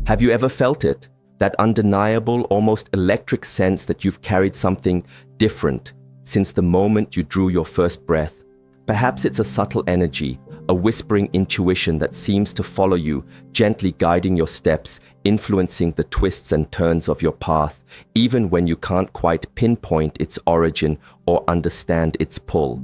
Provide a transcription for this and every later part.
Have you ever felt it? That undeniable, almost electric sense that you've carried something different since the moment you drew your first breath. Perhaps it's a subtle energy, a whispering intuition that seems to follow you, gently guiding your steps, influencing the twists and turns of your path, even when you can't quite pinpoint its origin or understand its pull.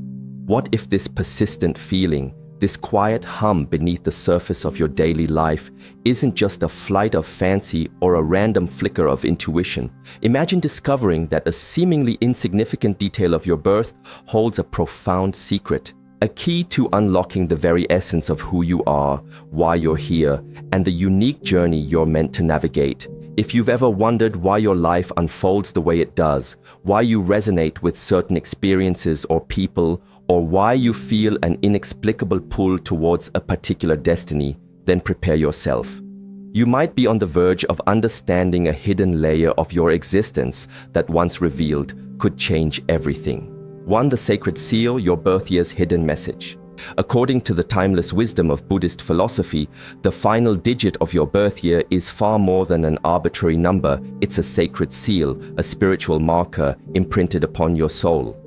What if this persistent feeling, this quiet hum beneath the surface of your daily life, isn't just a flight of fancy or a random flicker of intuition? Imagine discovering that a seemingly insignificant detail of your birth holds a profound secret, a key to unlocking the very essence of who you are, why you're here, and the unique journey you're meant to navigate. If you've ever wondered why your life unfolds the way it does, why you resonate with certain experiences or people, or why you feel an inexplicable pull towards a particular destiny, then prepare yourself. You might be on the verge of understanding a hidden layer of your existence that, once revealed, could change everything. 1. The sacred seal, your birth year's hidden message. According to the timeless wisdom of Buddhist philosophy, the final digit of your birth year is far more than an arbitrary number. It's a sacred seal, a spiritual marker imprinted upon your soul.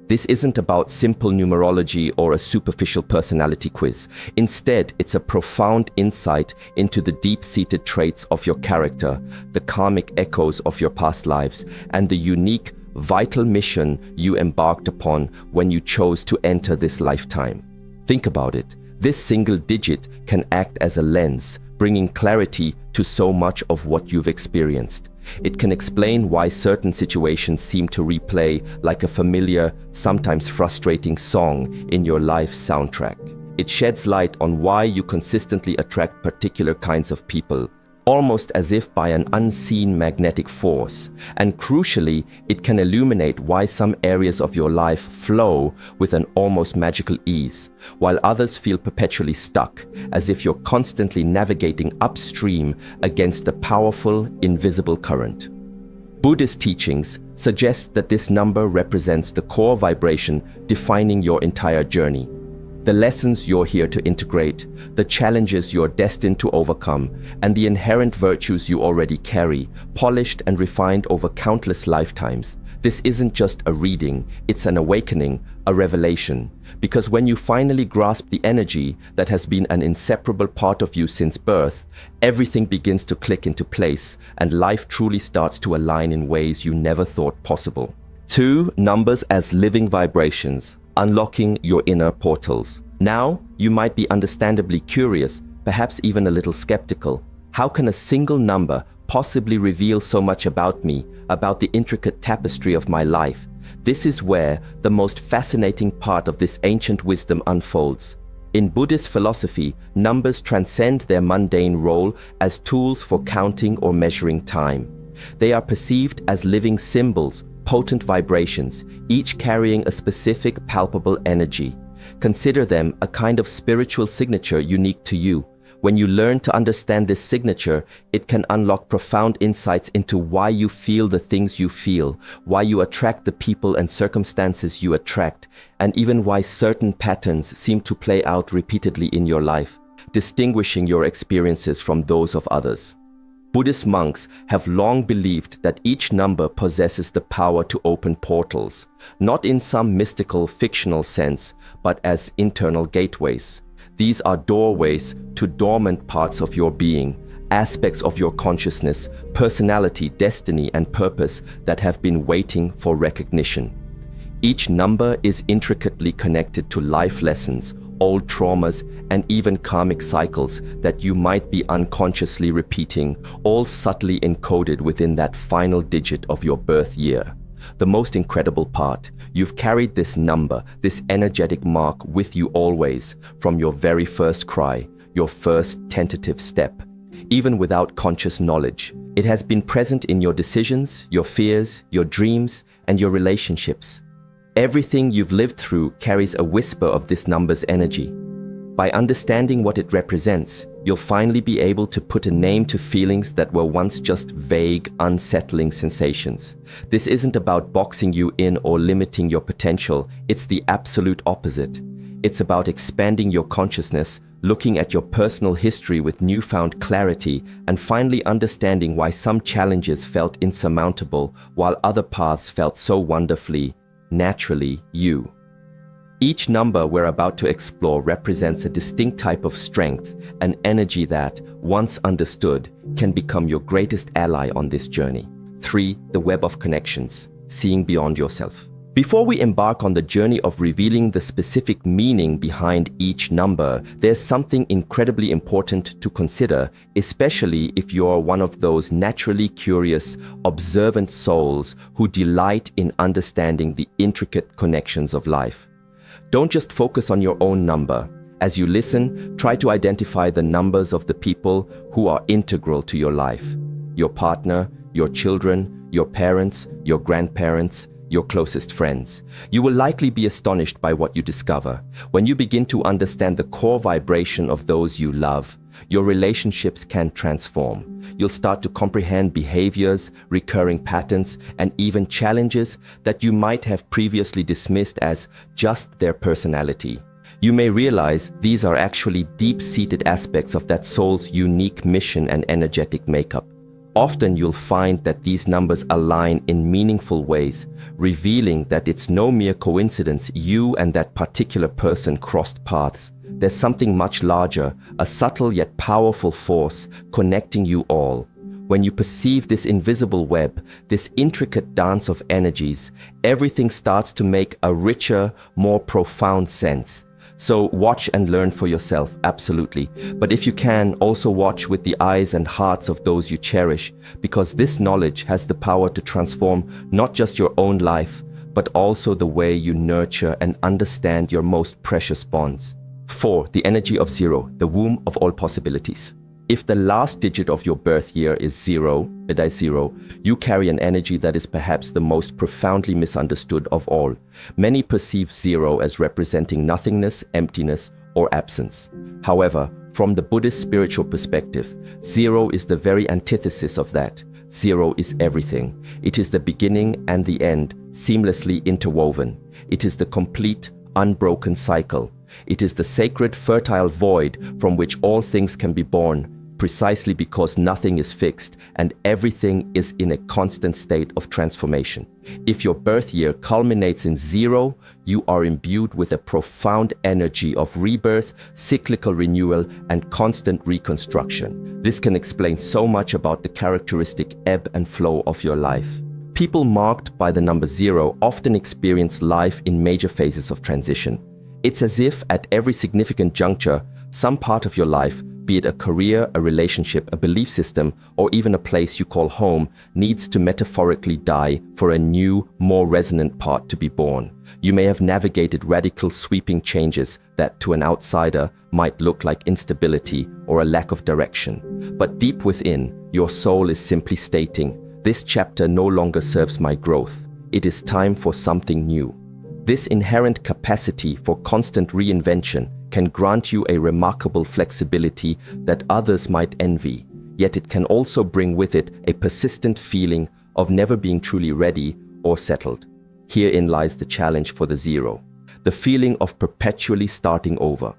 This isn't about simple numerology or a superficial personality quiz. Instead, it's a profound insight into the deep-seated traits of your character, the karmic echoes of your past lives, and the unique, vital mission you embarked upon when you chose to enter this lifetime. Think about it. This single digit can act as a lens, bringing clarity to so much of what you've experienced. It can explain why certain situations seem to replay like a familiar, sometimes frustrating song in your life's soundtrack. It sheds light on why you consistently attract particular kinds of people, almost as if by an unseen magnetic force. And crucially, it can illuminate why some areas of your life flow with an almost magical ease, while others feel perpetually stuck, as if you're constantly navigating upstream against a powerful, invisible current. Buddhist teachings suggest that this number represents the core vibration defining your entire journey. The lessons you're here to integrate, the challenges you're destined to overcome, and the inherent virtues you already carry, polished and refined over countless lifetimes. This isn't just a reading, it's an awakening, a revelation. Because when you finally grasp the energy that has been an inseparable part of you since birth, everything begins to click into place, and life truly starts to align in ways you never thought possible. 2. Numbers as living vibrations. Unlocking your inner portals. Now, you might be understandably curious, perhaps even a little skeptical. How can a single number possibly reveal so much about me, about the intricate tapestry of my life? This is where the most fascinating part of this ancient wisdom unfolds. In Buddhist philosophy, numbers transcend their mundane role as tools for counting or measuring time. They are perceived as living symbols, potent vibrations, each carrying a specific palpable energy. Consider them a kind of spiritual signature unique to you. When you learn to understand this signature, it can unlock profound insights into why you feel the things you feel, why you attract the people and circumstances you attract, and even why certain patterns seem to play out repeatedly in your life, distinguishing your experiences from those of others. Buddhist monks have long believed that each number possesses the power to open portals, not in some mystical, fictional sense, but as internal gateways. These are doorways to dormant parts of your being, aspects of your consciousness, personality, destiny, and purpose that have been waiting for recognition. Each number is intricately connected to life lessons, old traumas, and even karmic cycles that you might be unconsciously repeating, all subtly encoded within that final digit of your birth year. The most incredible part, you've carried this number, this energetic mark with you always, from your very first cry, your first tentative step. Even without conscious knowledge, it has been present in your decisions, your fears, your dreams, and your relationships. Everything you've lived through carries a whisper of this number's energy. By understanding what it represents, you'll finally be able to put a name to feelings that were once just vague, unsettling sensations. This isn't about boxing you in or limiting your potential. It's the absolute opposite. It's about expanding your consciousness, looking at your personal history with newfound clarity and finally understanding why some challenges felt insurmountable while other paths felt so wonderfully, naturally you. Each number we're about to explore represents a distinct type of strength, an energy that, once understood, can become your greatest ally on this journey. 3. The web of connections, seeing beyond yourself. Before we embark on the journey of revealing the specific meaning behind each number, there's something incredibly important to consider, especially if you're one of those naturally curious, observant souls who delight in understanding the intricate connections of life. Don't just focus on your own number. As you listen, try to identify the numbers of the people who are integral to your life. Your partner, your children, your parents, your grandparents, your closest friends. You will likely be astonished by what you discover. When you begin to understand the core vibration of those you love, your relationships can transform. You'll start to comprehend behaviors, recurring patterns, and even challenges that you might have previously dismissed as just their personality. You may realize these are actually deep-seated aspects of that soul's unique mission and energetic makeup. Often you'll find that these numbers align in meaningful ways, revealing that it's no mere coincidence you and that particular person crossed paths. There's something much larger, a subtle yet powerful force connecting you all. When you perceive this invisible web, this intricate dance of energies, everything starts to make a richer, more profound sense. So watch and learn for yourself, absolutely. But if you can, also watch with the eyes and hearts of those you cherish, because this knowledge has the power to transform not just your own life, but also the way you nurture and understand your most precious bonds. 4. The energy of zero, the womb of all possibilities. If the last digit of your birth year is zero, you carry an energy that is perhaps the most profoundly misunderstood of all. Many perceive zero as representing nothingness, emptiness, or absence. However, from the Buddhist spiritual perspective, zero is the very antithesis of that. Zero is everything. It is the beginning and the end, seamlessly interwoven. It is the complete, unbroken cycle. It is the sacred, fertile void from which all things can be born, precisely because nothing is fixed and everything is in a constant state of transformation. If your birth year culminates in zero, you are imbued with a profound energy of rebirth, cyclical renewal, and constant reconstruction. This can explain so much about the characteristic ebb and flow of your life. People marked by the number zero often experience life in major phases of transition. It's as if at every significant juncture, some part of your life, be it a career, a relationship, a belief system, or even a place you call home, needs to metaphorically die for a new, more resonant part to be born. You may have navigated radical, sweeping changes that, to an outsider, might look like instability or a lack of direction. But deep within, your soul is simply stating, "This chapter no longer serves my growth. It is time for something new." This inherent capacity for constant reinvention can grant you a remarkable flexibility that others might envy, yet it can also bring with it a persistent feeling of never being truly ready or settled. Herein lies the challenge for the zero, the feeling of perpetually starting over.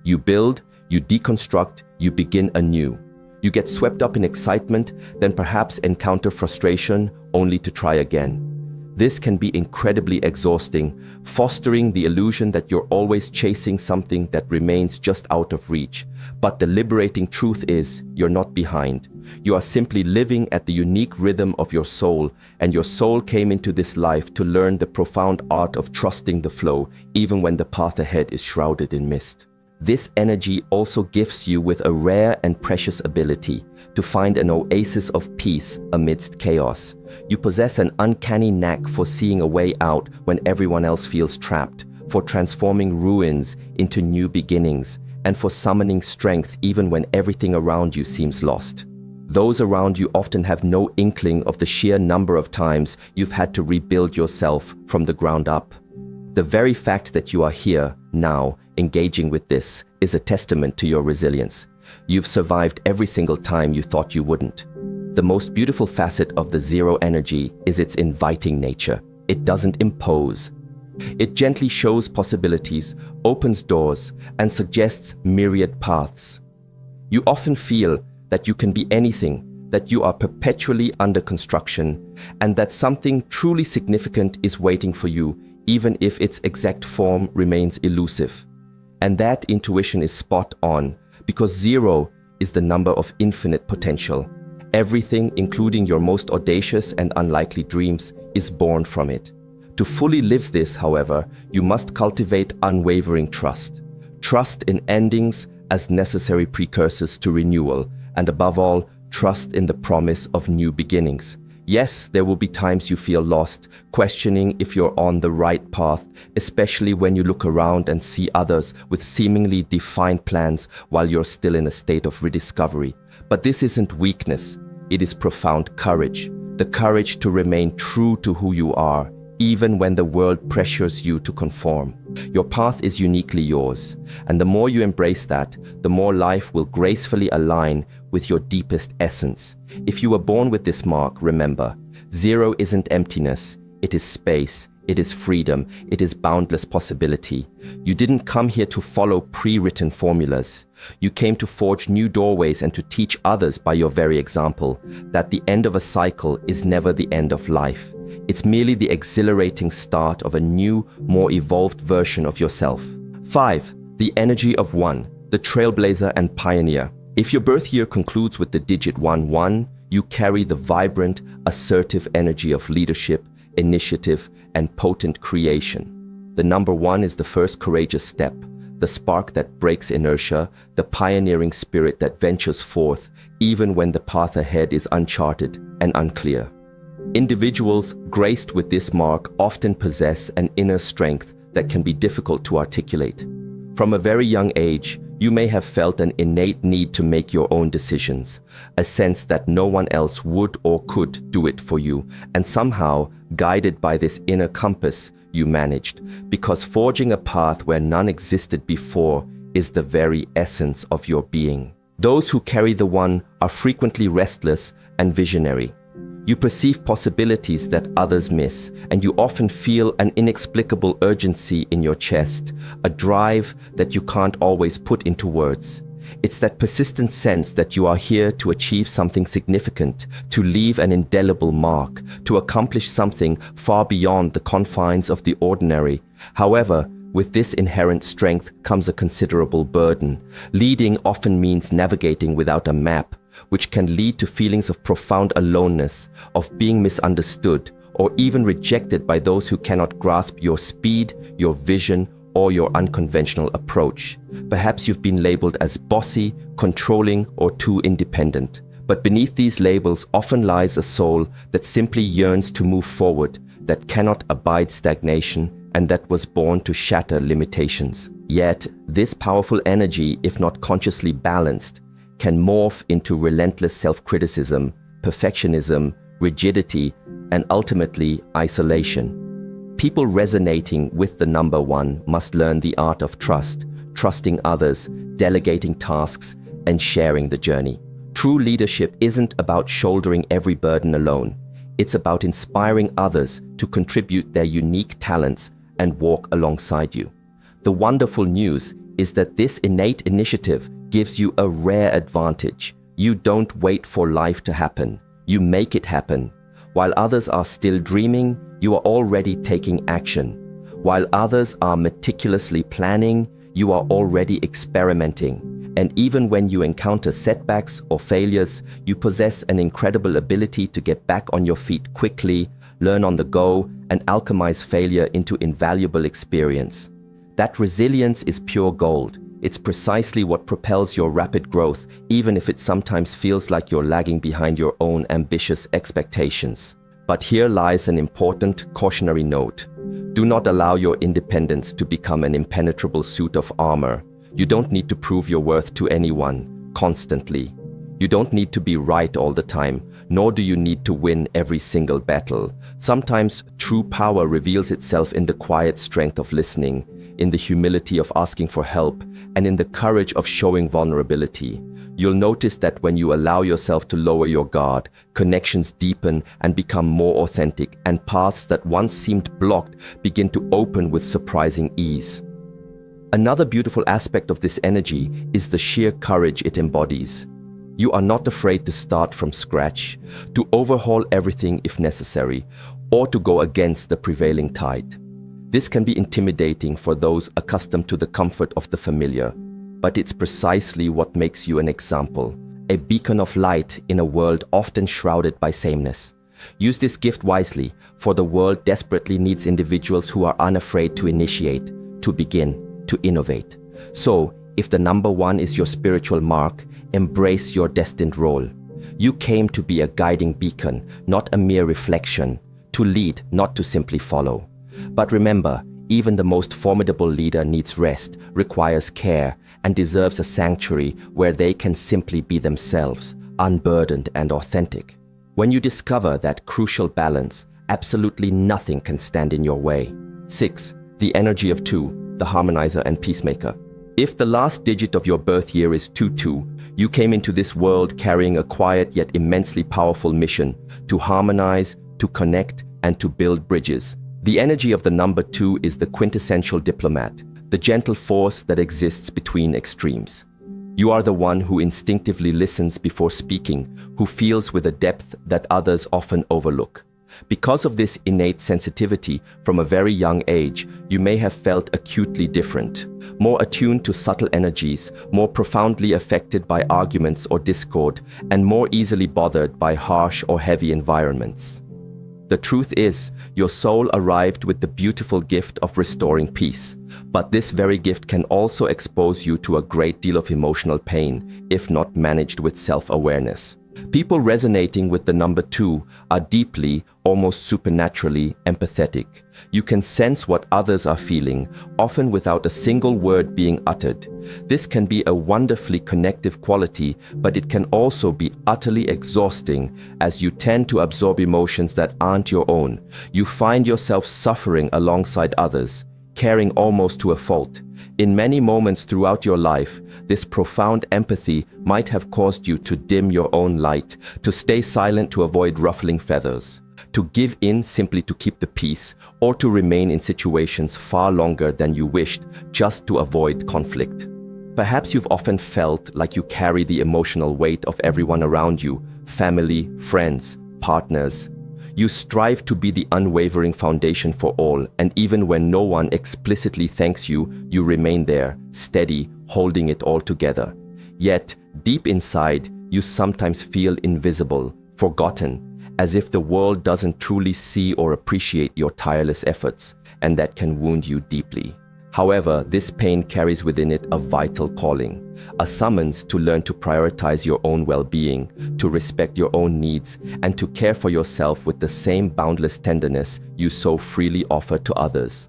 You build, you deconstruct, you begin anew. You get swept up in excitement, then perhaps encounter frustration only to try again. This can be incredibly exhausting, fostering the illusion that you're always chasing something that remains just out of reach. But the liberating truth is, you're not behind. You are simply living at the unique rhythm of your soul, and your soul came into this life to learn the profound art of trusting the flow, even when the path ahead is shrouded in mist. This energy also gifts you with a rare and precious ability to find an oasis of peace amidst chaos. You possess an uncanny knack for seeing a way out when everyone else feels trapped, for transforming ruins into new beginnings, and for summoning strength even when everything around you seems lost. Those around you often have no inkling of the sheer number of times you've had to rebuild yourself from the ground up. The very fact that you are here, now, engaging with this, is a testament to your resilience. You've survived every single time you thought you wouldn't. The most beautiful facet of the zero energy is its inviting nature. It doesn't impose. It gently shows possibilities, opens doors, and suggests myriad paths. You often feel that you can be anything, that you are perpetually under construction, and that something truly significant is waiting for you, even if its exact form remains elusive. And that intuition is spot on, because 0 is the number of infinite potential. Everything, including your most audacious and unlikely dreams, is born from it. To fully live this, however, you must cultivate unwavering trust. Trust in endings as necessary precursors to renewal, and above all, trust in the promise of new beginnings. Yes, there will be times you feel lost, questioning if you're on the right path, especially when you look around and see others with seemingly defined plans while you're still in a state of rediscovery. But this isn't weakness, it is profound courage. The courage to remain true to who you are, even when the world pressures you to conform. Your path is uniquely yours, and the more you embrace that, the more life will gracefully align with your deepest essence. If you were born with this mark, remember, 0 isn't emptiness, it is space, it is freedom, it is boundless possibility. You didn't come here to follow pre-written formulas. You came to forge new doorways and to teach others by your very example that the end of a cycle is never the end of life. It's merely the exhilarating start of a new, more evolved version of yourself. 5. The energy of 1, the trailblazer and pioneer. If your birth year concludes with the digit 11, you carry the vibrant, assertive energy of leadership, initiative, and potent creation. The number 1 is the first courageous step, the spark that breaks inertia, the pioneering spirit that ventures forth, even when the path ahead is uncharted and unclear. Individuals graced with this mark often possess an inner strength that can be difficult to articulate. From a very young age, you may have felt an innate need to make your own decisions, a sense that no one else would or could do it for you, and somehow, guided by this inner compass, you managed, because forging a path where none existed before is the very essence of your being. Those who carry the 1 are frequently restless and visionary. You perceive possibilities that others miss, and you often feel an inexplicable urgency in your chest, a drive that you can't always put into words. It's that persistent sense that you are here to achieve something significant, to leave an indelible mark, to accomplish something far beyond the confines of the ordinary. However, with this inherent strength comes a considerable burden. Leading often means navigating without a map, which can lead to feelings of profound aloneness, of being misunderstood, or even rejected by those who cannot grasp your speed, your vision, or your unconventional approach. Perhaps you've been labeled as bossy, controlling, or too independent. But beneath these labels often lies a soul that simply yearns to move forward, that cannot abide stagnation, and that was born to shatter limitations. Yet, this powerful energy, if not consciously balanced, can morph into relentless self-criticism, perfectionism, rigidity, and ultimately isolation. People resonating with the number 1 must learn the art of trust, trusting others, delegating tasks, and sharing the journey. True leadership isn't about shouldering every burden alone. It's about inspiring others to contribute their unique talents and walk alongside you. The wonderful news is that this innate initiative gives you a rare advantage. You don't wait for life to happen. You make it happen. While others are still dreaming, you are already taking action. While others are meticulously planning, you are already experimenting. And even when you encounter setbacks or failures, you possess an incredible ability to get back on your feet quickly, learn on the go, and alchemize failure into invaluable experience. That resilience is pure gold. It's precisely what propels your rapid growth, even if it sometimes feels like you're lagging behind your own ambitious expectations. But here lies an important cautionary note. Do not allow your independence to become an impenetrable suit of armor. You don't need to prove your worth to anyone, constantly. You don't need to be right all the time, nor do you need to win every single battle. Sometimes true power reveals itself in the quiet strength of listening, in the humility of asking for help, and in the courage of showing vulnerability. You'll notice that when you allow yourself to lower your guard, connections deepen and become more authentic, and paths that once seemed blocked begin to open with surprising ease. Another beautiful aspect of this energy is the sheer courage it embodies. You are not afraid to start from scratch, to overhaul everything if necessary, or to go against the prevailing tide. This can be intimidating for those accustomed to the comfort of the familiar, but it's precisely what makes you an example, a beacon of light in a world often shrouded by sameness. Use this gift wisely, for the world desperately needs individuals who are unafraid to initiate, to begin, to innovate. So, if the number 1 is your spiritual mark, embrace your destined role. You came to be a guiding beacon, not a mere reflection, to lead, not to simply follow. But remember, even the most formidable leader needs rest, requires care, and deserves a sanctuary where they can simply be themselves, unburdened and authentic. When you discover that crucial balance, absolutely nothing can stand in your way. 6. The energy of 2, the harmonizer and peacemaker. If the last digit of your birth year is 22, you came into this world carrying a quiet yet immensely powerful mission to harmonize, to connect, and to build bridges. The energy of the number 2 is the quintessential diplomat, the gentle force that exists between extremes. You are the one who instinctively listens before speaking, who feels with a depth that others often overlook. Because of this innate sensitivity from a very young age, you may have felt acutely different, more attuned to subtle energies, more profoundly affected by arguments or discord, and more easily bothered by harsh or heavy environments. The truth is, your soul arrived with the beautiful gift of restoring peace, but this very gift can also expose you to a great deal of emotional pain, if not managed with self-awareness. People resonating with the number 2 are deeply, almost supernaturally empathetic. You can sense what others are feeling, often without a single word being uttered. This can be a wonderfully connective quality, but it can also be utterly exhausting as you tend to absorb emotions that aren't your own. You find yourself suffering alongside others, caring almost to a fault. In many moments throughout your life, this profound empathy might have caused you to dim your own light, to stay silent to avoid ruffling feathers, to give in simply to keep the peace, or to remain in situations far longer than you wished just to avoid conflict. Perhaps you've often felt like you carry the emotional weight of everyone around you, family, friends, partners. You strive to be the unwavering foundation for all, and even when no one explicitly thanks you, you remain there, steady, holding it all together. Yet, deep inside, you sometimes feel invisible, forgotten, as if the world doesn't truly see or appreciate your tireless efforts, and that can wound you deeply. However, this pain carries within it a vital calling, a summons to learn to prioritize your own well-being, to respect your own needs, and to care for yourself with the same boundless tenderness you so freely offer to others.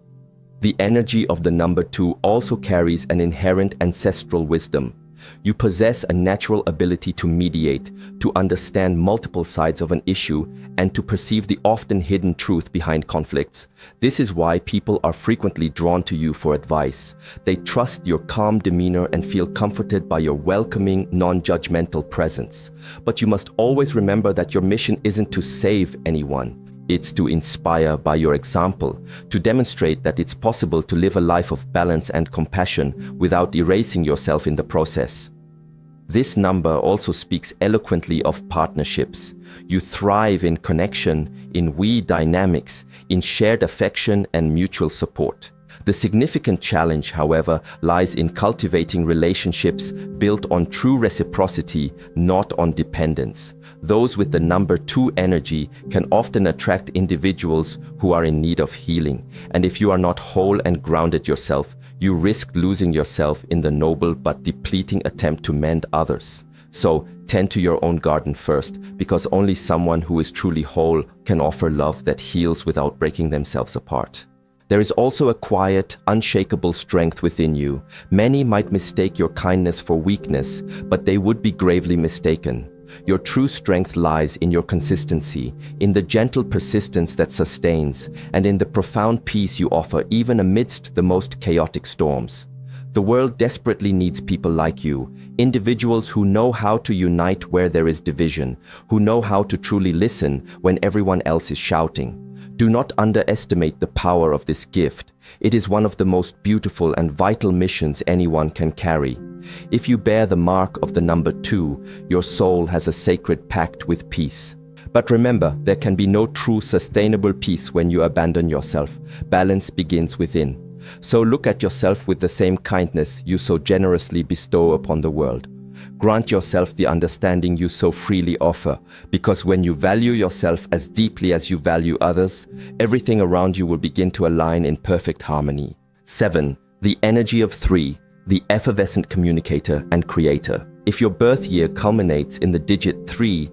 The energy of the number 2 also carries an inherent ancestral wisdom. You possess a natural ability to mediate, to understand multiple sides of an issue, and to perceive the often hidden truth behind conflicts. This is why people are frequently drawn to you for advice. They trust your calm demeanor and feel comforted by your welcoming, non-judgmental presence. But you must always remember that your mission isn't to save anyone. It's to inspire by your example, to demonstrate that it's possible to live a life of balance and compassion without erasing yourself in the process. This number also speaks eloquently of partnerships. You thrive in connection, in we dynamics, in shared affection and mutual support. The significant challenge, however, lies in cultivating relationships built on true reciprocity, not on dependence. Those with the number 2 energy can often attract individuals who are in need of healing, and if you are not whole and grounded yourself, you risk losing yourself in the noble but depleting attempt to mend others. So, tend to your own garden first, because only someone who is truly whole can offer love that heals without breaking themselves apart. There is also a quiet, unshakable strength within you. Many might mistake your kindness for weakness, but they would be gravely mistaken. Your true strength lies in your consistency, in the gentle persistence that sustains, and in the profound peace you offer even amidst the most chaotic storms. The world desperately needs people like you, individuals who know how to unite where there is division, who know how to truly listen when everyone else is shouting. Do not underestimate the power of this gift. It is one of the most beautiful and vital missions anyone can carry. If you bear the mark of the number 2, your soul has a sacred pact with peace. But remember, there can be no true sustainable peace when you abandon yourself. Balance begins within. So look at yourself with the same kindness you so generously bestow upon the world. Grant yourself the understanding you so freely offer, because when you value yourself as deeply as you value others, everything around you will begin to align in perfect harmony. 7. The energy of 3, the effervescent communicator and creator. If your birth year culminates in the digit 3,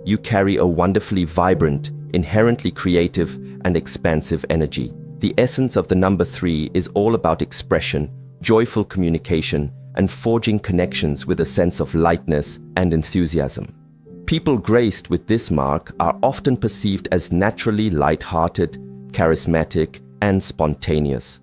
you carry a wonderfully vibrant, inherently creative and expansive energy. The essence of the number 3 is all about expression, joyful communication, and forging connections with a sense of lightness and enthusiasm. People graced with this mark are often perceived as naturally light-hearted, charismatic, and spontaneous.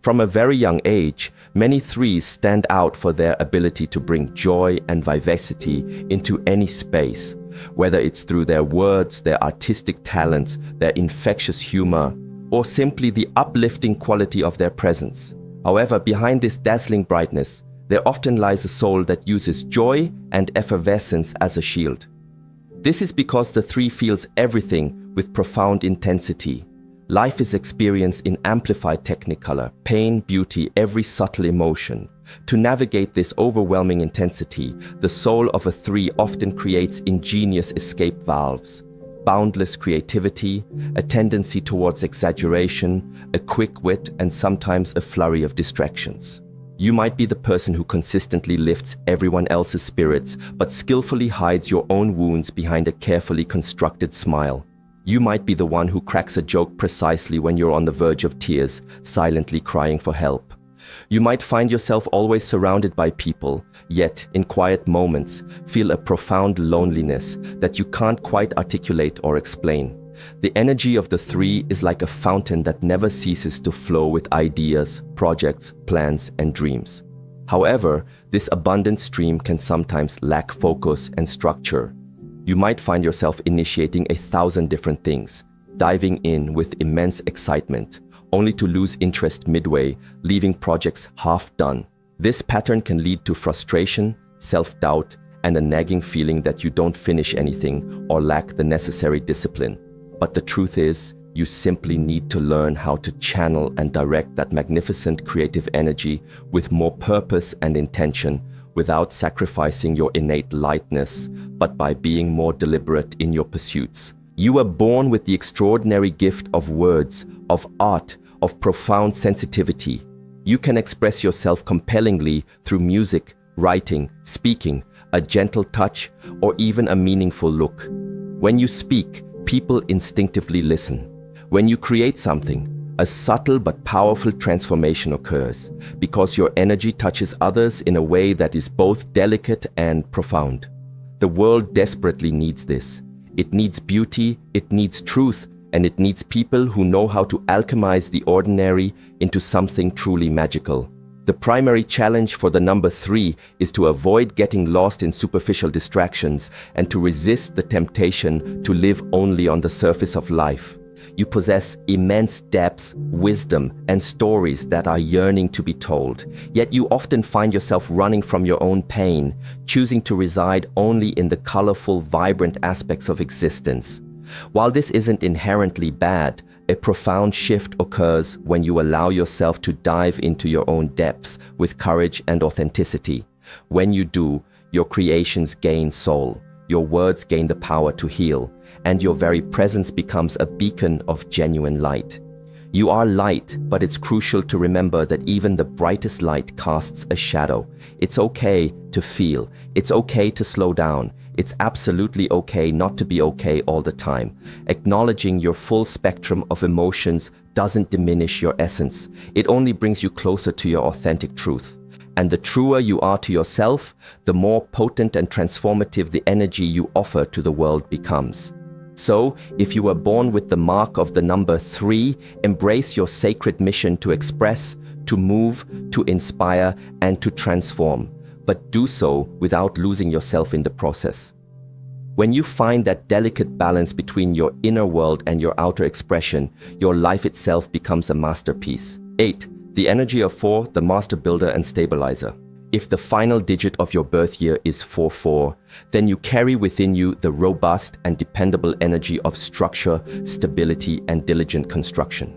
From a very young age, many 3s stand out for their ability to bring joy and vivacity into any space, whether it's through their words, their artistic talents, their infectious humor, or simply the uplifting quality of their presence. However, behind this dazzling brightness, there often lies a soul that uses joy and effervescence as a shield. This is because the 3 feels everything with profound intensity. Life is experienced in amplified technicolor, pain, beauty, every subtle emotion. To navigate this overwhelming intensity, the soul of a 3 often creates ingenious escape valves. Boundless creativity, a tendency towards exaggeration, a quick wit, and sometimes a flurry of distractions. You might be the person who consistently lifts everyone else's spirits, but skillfully hides your own wounds behind a carefully constructed smile. You might be the one who cracks a joke precisely when you're on the verge of tears, silently crying for help. You might find yourself always surrounded by people, yet in quiet moments feel a profound loneliness that you can't quite articulate or explain. The energy of the 3 is like a fountain that never ceases to flow with ideas, projects, plans, and dreams. However, this abundant stream can sometimes lack focus and structure. You might find yourself initiating 1,000 different things, diving in with immense excitement, only to lose interest midway, leaving projects half done. This pattern can lead to frustration, self-doubt, and a nagging feeling that you don't finish anything or lack the necessary discipline. But the truth is, you simply need to learn how to channel and direct that magnificent creative energy with more purpose and intention, without sacrificing your innate lightness, but by being more deliberate in your pursuits. You were born with the extraordinary gift of words, of art, of profound sensitivity. You can express yourself compellingly through music, writing, speaking, a gentle touch, or even a meaningful look. When you speak, people instinctively listen. When you create something, a subtle but powerful transformation occurs, because your energy touches others in a way that is both delicate and profound. The world desperately needs this. It needs beauty, it needs truth, and it needs people who know how to alchemize the ordinary into something truly magical. The primary challenge for the number 3 is to avoid getting lost in superficial distractions and to resist the temptation to live only on the surface of life. You possess immense depth, wisdom, and stories that are yearning to be told, yet you often find yourself running from your own pain, choosing to reside only in the colorful, vibrant aspects of existence. While this isn't inherently bad, a profound shift occurs when you allow yourself to dive into your own depths with courage and authenticity. When you do, your creations gain soul, your words gain the power to heal, and your very presence becomes a beacon of genuine light. You are light, but it's crucial to remember that even the brightest light casts a shadow. It's okay to feel. It's okay to slow down. It's absolutely okay not to be okay all the time. Acknowledging your full spectrum of emotions doesn't diminish your essence. It only brings you closer to your authentic truth. And the truer you are to yourself, the more potent and transformative the energy you offer to the world becomes. So, if you were born with the mark of the number 3, embrace your sacred mission to express, to move, to inspire, and to transform, but do so without losing yourself in the process. When you find that delicate balance between your inner world and your outer expression, your life itself becomes a masterpiece. 8. The energy of 4, the master builder and stabilizer. If the final digit of your birth year is 4-4, then you carry within you the robust and dependable energy of structure, stability, and diligent construction.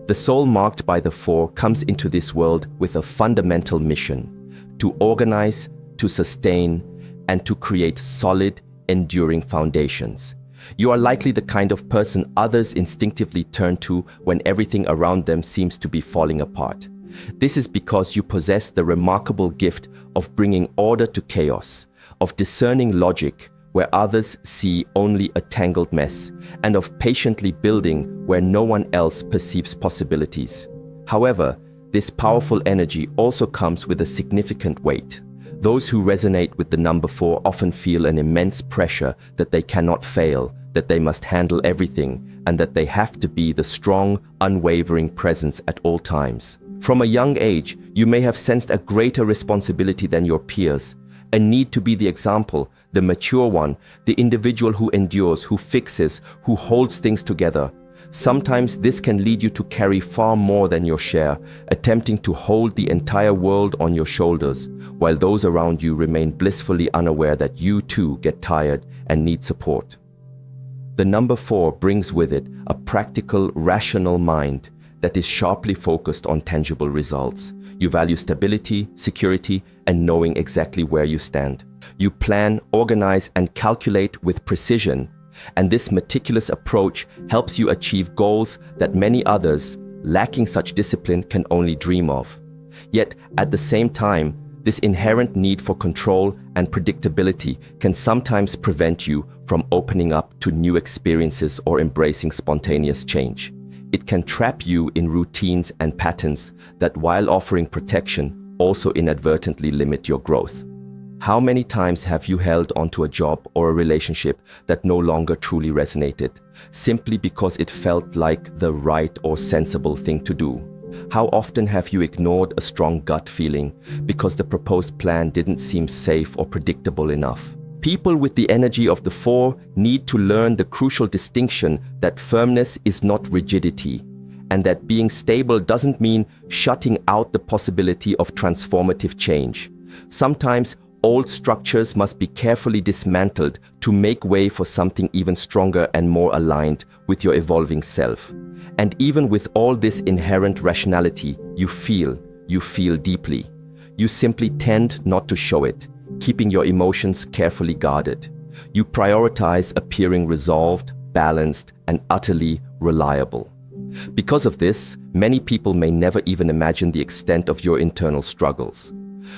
The soul marked by the 4 comes into this world with a fundamental mission: to organize, to sustain, and to create solid, enduring foundations. You are likely the kind of person others instinctively turn to when everything around them seems to be falling apart. This is because you possess the remarkable gift of bringing order to chaos, of discerning logic where others see only a tangled mess, and of patiently building where no one else perceives possibilities. However, this powerful energy also comes with a significant weight. Those who resonate with the number 4 often feel an immense pressure that they cannot fail, that they must handle everything, and that they have to be the strong, unwavering presence at all times. From a young age, you may have sensed a greater responsibility than your peers, a need to be the example, the mature one, the individual who endures, who fixes, who holds things together. Sometimes this can lead you to carry far more than your share, attempting to hold the entire world on your shoulders, while those around you remain blissfully unaware that you too get tired and need support. The number 4 brings with it a practical, rational mind that is sharply focused on tangible results. You value stability, security, and knowing exactly where you stand. You plan, organize, and calculate with precision, and this meticulous approach helps you achieve goals that many others, lacking such discipline, can only dream of. Yet, at the same time, this inherent need for control and predictability can sometimes prevent you from opening up to new experiences or embracing spontaneous change. It can trap you in routines and patterns that, while offering protection, also inadvertently limit your growth. How many times have you held onto a job or a relationship that no longer truly resonated, simply because it felt like the right or sensible thing to do? How often have you ignored a strong gut feeling because the proposed plan didn't seem safe or predictable enough? People with the energy of the 4 need to learn the crucial distinction that firmness is not rigidity, and that being stable doesn't mean shutting out the possibility of transformative change. Sometimes old structures must be carefully dismantled to make way for something even stronger and more aligned with your evolving self. And even with all this inherent rationality, you feel deeply. You simply tend not to show it, keeping your emotions carefully guarded. You prioritize appearing resolved, balanced, and utterly reliable. Because of this, many people may never even imagine the extent of your internal struggles.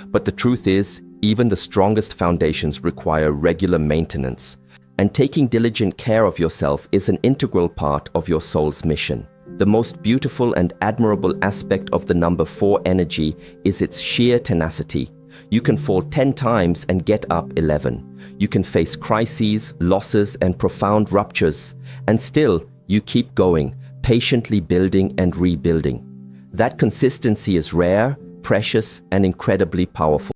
But the truth is, even the strongest foundations require regular maintenance, and taking diligent care of yourself is an integral part of your soul's mission. The most beautiful and admirable aspect of the number 4 energy is its sheer tenacity. You can fall 10 times and get up 11. You can face crises, losses, and profound ruptures, and still you keep going, patiently building and rebuilding. That consistency is rare, precious, and incredibly powerful.